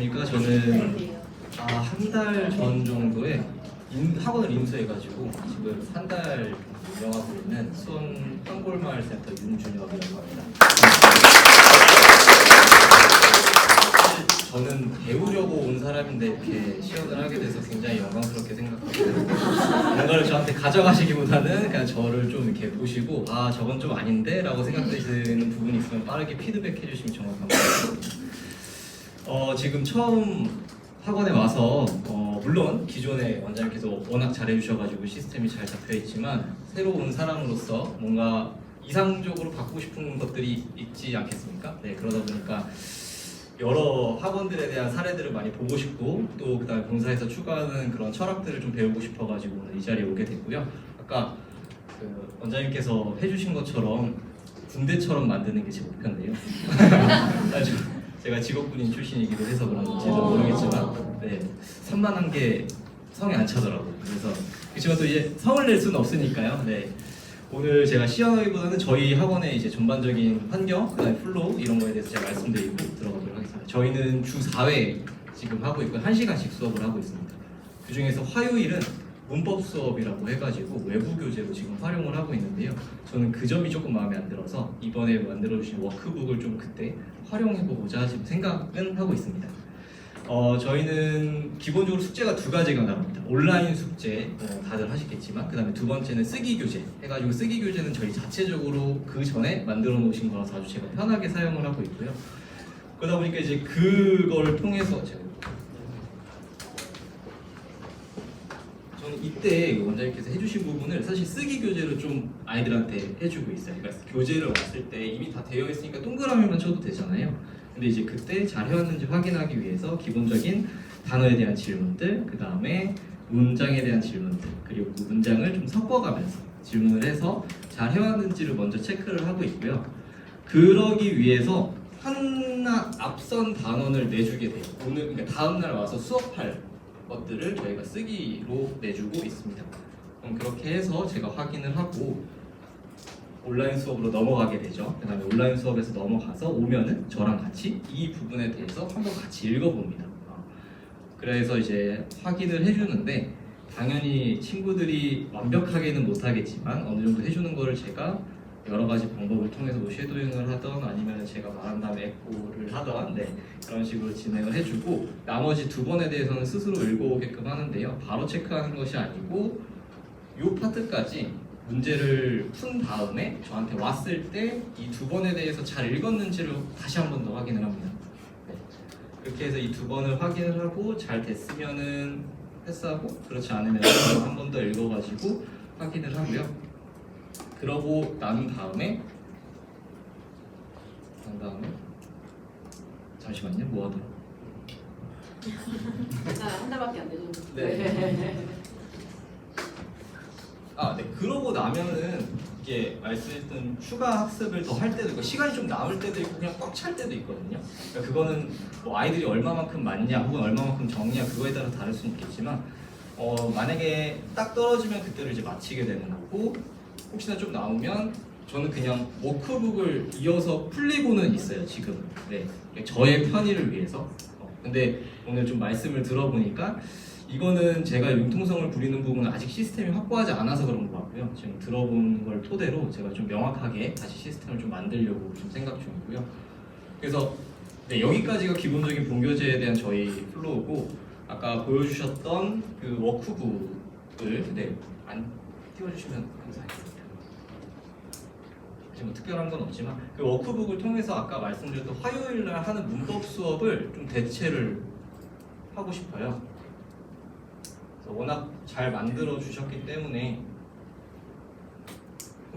보니까 저는 한 달 전 정도에 학원을 인수해가지고 지금 한 달 운영하고 있는 수원 황골마을 센터 윤준혁이라고 합니다. 사실 저는 배우려고 온 사람인데 이렇게 시연을 하게 돼서 굉장히 영광스럽게 생각하고 뭔가를 저한테 가져가시기보다는 그냥 저를 좀 이렇게 보시고 저건 좀 아닌데? 라고 생각되시는 부분이 있으면 빠르게 피드백 해주시면 정말 감사하겠습니다. 지금 처음 학원에 와서 물론 기존의 원장님께서 워낙 잘해주셔가지고 시스템이 잘 잡혀있지만 새로 온 사람으로서 뭔가 이상적으로 받고 싶은 것들이 있지 않겠습니까? 네, 그러다 보니까 여러 학원들에 대한 사례들을 많이 보고 싶고 또 그다음에 본사에서 추구하는 그런 철학들을 좀 배우고 싶어가지고 오늘 이 자리에 오게 됐고요. 아까 그 원장님께서 해주신 것처럼 군대처럼 만드는 게 제 목표인데요. 제가 직업군인 출신이기도 해서 그런지도 모르겠지만 산만한 게 성에 안 차더라고요. 그래서 그렇지만 또 이제 성을 낼 수는 없으니까요. 오늘 제가 시연하기보다는 저희 학원의 이제 전반적인 환경, 그다음에 플로우 이런 거에 대해서 제가 말씀드리고 들어가도록 하겠습니다. 저희는 주 4회 지금 하고 있고 1시간씩 수업을 하고 있습니다. 그 중에서 화요일은 문법 수업이라고 해가지고 외부 교재로 지금 활용을 하고 있는데요. 저는 그 점이 조금 마음에 안 들어서 이번에 만들어주신 워크북을 좀 그때 활용해보고자 지금 생각은 하고 있습니다. 저희는 기본적으로 숙제가 두 가지가 나옵니다. 온라인 숙제 다들 하시겠지만 그 다음에 두 번째는 쓰기 교재 해가지고 쓰기 교재는 저희 자체적으로 그 전에 만들어 놓으신 거라서 아주 제가 편하게 사용을 하고 있고요. 그러다 보니까 이제 그걸 통해서 저는 이때 원장님께서 해주신 부분을 사실 쓰기 교재로 좀 아이들한테 해주고 있어요. 그러니까 교재를 왔을 때 이미 다 되어 있으니까 동그라미만 쳐도 되잖아요. 근데 이제 그때 잘 해왔는지 확인하기 위해서 기본적인 단어에 대한 질문들, 그 다음에 문장에 대한 질문들, 그리고 그 문장을 좀 섞어가면서 질문을 해서 잘 해왔는지를 먼저 체크를 하고 있고요. 그러기 위해서 하나 앞선 단원을 내주게 돼요. 오늘 그러니까 다음 날 와서 수업할 것들을 저희가 쓰기로 내주고 있습니다. 그럼 그렇게 해서 제가 확인을 하고 온라인 수업으로 넘어가게 되죠. 그 다음에 온라인 수업에서 넘어가서 오면은 저랑 같이 이 부분에 대해서 한번 같이 읽어봅니다. 그래서 이제 확인을 해주는데 당연히 친구들이 완벽하게는 못하겠지만 어느 정도 해주는 거를 제가 여러 가지 방법을 통해서 뭐 쉐도잉을 하던 아니면 제가 말한 다음에 에코를 하던 그런 식으로 진행을 해주고 나머지 두 번에 대해서는 스스로 읽어오게끔 하는데요. 바로 체크하는 것이 아니고 이 파트까지 문제를 푼 다음에 저한테 왔을 때 이 두 번에 대해서 잘 읽었는지를 다시 한 번 더 확인을 합니다. 그렇게 해서 이 두 번을 확인을 하고 잘 됐으면은 패스하고 그렇지 않으면 한 번 더 읽어가지고 확인을 하고요. 그러고 난 다음에 잠시만요. 뭐 하더라? 한 달밖에 안 되죠. 그러고 나면은 이게 말씀했던 추가 학습을 더 할 때도 있고 시간이 좀 남을 때도 있고 그냥 꽉 찰 때도 있거든요. 그러니까 그거는 뭐 아이들이 얼마만큼 맞냐 혹은 얼마만큼 적냐 그거에 따라 다를 수는 있겠지만 만약에 딱 떨어지면 그때를 이제 마치게 되는 거고 혹시나 좀 나오면 저는 그냥 워크북을 이어서 풀리고는 있어요 지금. 저의 편의를 위해서. 근데 오늘 좀 말씀을 들어보니까 이거는 제가 융통성을 부리는 부분은 아직 시스템이 확보하지 않아서 그런 것 같고요. 지금 들어본 걸 토대로 제가 좀 명확하게 다시 시스템을 좀 만들려고 좀 생각 중이고요. 그래서 여기까지가 기본적인 본교재에 대한 저희 플로우고 아까 보여주셨던 그 워크북을 안 띄워주시면 감사하겠습니다. 뭐 특별한 건 없지만 그 워크북을 통해서 아까 말씀드렸던 화요일날 하는 문법 수업을 좀 대체를 하고 싶어요. 그래서 워낙 잘 만들어 주셨기 때문에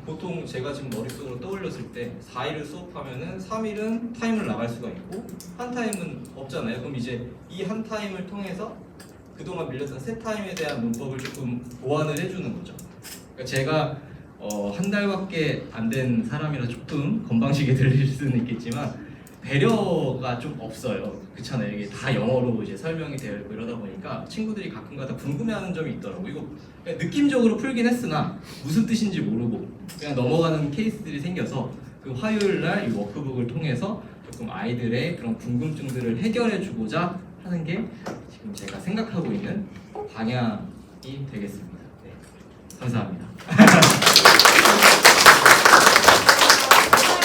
보통 제가 지금 머릿속으로 떠올렸을 때 4일을 수업하면은 3일은 타임을 나갈 수가 있고 한 타임은 없잖아요. 그럼 이제 이 한 타임을 통해서 그동안 밀렸던 세 타임에 대한 문법을 조금 보완을 해주는 거죠. 그러니까 제가 한 달밖에 안 된 사람이라 조금 건방지게 들릴 수는 있겠지만 배려가 좀 없어요. 그렇잖아요. 이게 다 영어로 이제 설명이 되어 있고 이러다 보니까 친구들이 가끔가다 궁금해하는 점이 있더라고. 이거 그냥 느낌적으로 풀긴 했으나 무슨 뜻인지 모르고 그냥 넘어가는 케이스들이 생겨서 그 화요일 날 이 워크북을 통해서 조금 아이들의 그런 궁금증들을 해결해 주고자 하는 게 지금 제가 생각하고 있는 방향이 되겠습니다. 네, 감사합니다.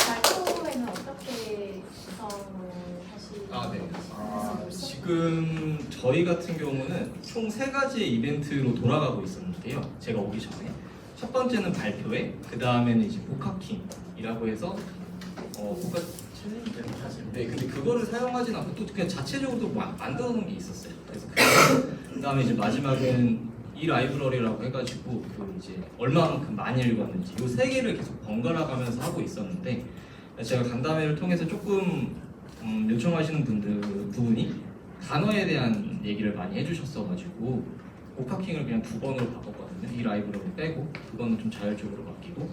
발표회는 어떻게 구성을 하시나요? 지금 저희 같은 경우는 총 3가지의 이벤트로 돌아가고 있었는데요. 제가 오기 전에 첫 번째는 발표회, 그 다음에는 이제 포카킹이라고 해서 포카 네, 근데 그거를 사용하진 않고 또 그냥 자체적으로 또 만들어 놓은 게 있었어요. 그래서 그 다음에 이제 마지막은 이 라이브러리라고 해가지고 그 이제 얼마만큼 많이 읽었는지 이 3개를 계속 번갈아 가면서 하고 있었는데 제가 간담회를 통해서 조금 요청하시는 부분이 단어에 대한 얘기를 많이 해주셨어가지고 오카킹을 그냥 2번으로 바꿨거든요. 이 라이브러리 빼고 그거는 좀 자율적으로 바뀌고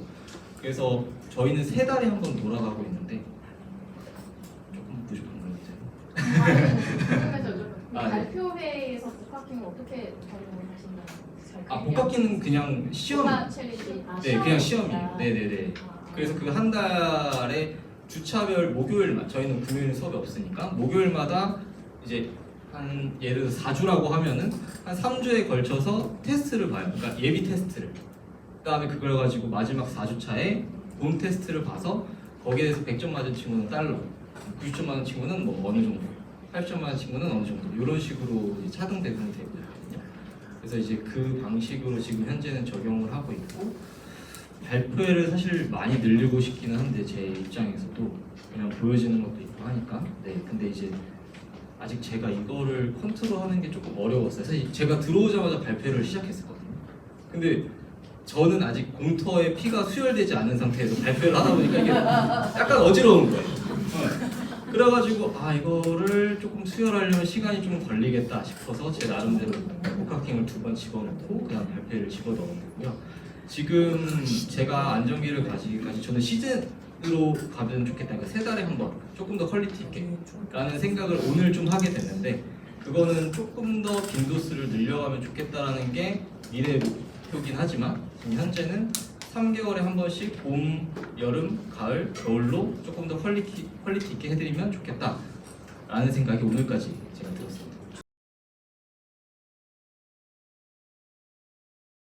그래서 저희는 3달에 한 번 돌아가고 있는데 조금 부족한 거죠. 네. 발표회에서 복학킹을 어떻게 적용을 하신다고? 복학기는 그냥 시험. 챌린지. 네, 그냥 시험이에요. 네네네. 그래서 그 한 달에 주차별 목요일만 저희는 금요일 수업이 없으니까 목요일마다 이제 한 예를 들어 4주라고 하면은 한 3주에 걸쳐서 테스트를 봐요. 그러니까 예비 테스트를. 그다음에 그걸 가지고 마지막 4주차에 본 테스트를 봐서 거기에 대해서 100점 맞은 친구는 달러, 90점 맞은 친구는 뭐 어느 정도, 80점 맞은 친구는 어느 정도 이런 식으로 이제 차등 배분이 되고 있거든요. 그래서 이제 그 방식으로 지금 현재는 적용을 하고 있고 발표회를 사실 많이 늘리고 싶기는 한데 제 입장에서도 그냥 보여지는 것도 있고 하니까 네 근데 이제 아직 제가 이거를 컨트롤하는 게 조금 어려웠어요. 사실 제가 들어오자마자 발표를 시작했었거든요. 근데 저는 아직 공터에 피가 수혈되지 않은 상태에서 발표를 하다 보니까 이게 약간 어지러운 거예요. 그래가지고 이거를 조금 수혈하려면 시간이 좀 걸리겠다 싶어서 제 나름대로 복학킹을 2번 집어넣고 그냥 발표를 집어넣었고요. 지금 제가 안정기를 가지기까지 저는 시즌으로 가면 좋겠다. 그러니까 3달에 한 번 조금 더 퀄리티 있게 라는 생각을 오늘 좀 하게 됐는데 그거는 조금 더 빈도수를 늘려가면 좋겠다라는 게 미래 목표긴 하지만 지금 현재는 3개월에 한 번씩 봄, 여름, 가을, 겨울로 조금 더 퀄리티 있게 해드리면 좋겠다 라는 생각이 오늘까지 제가 들었습니다.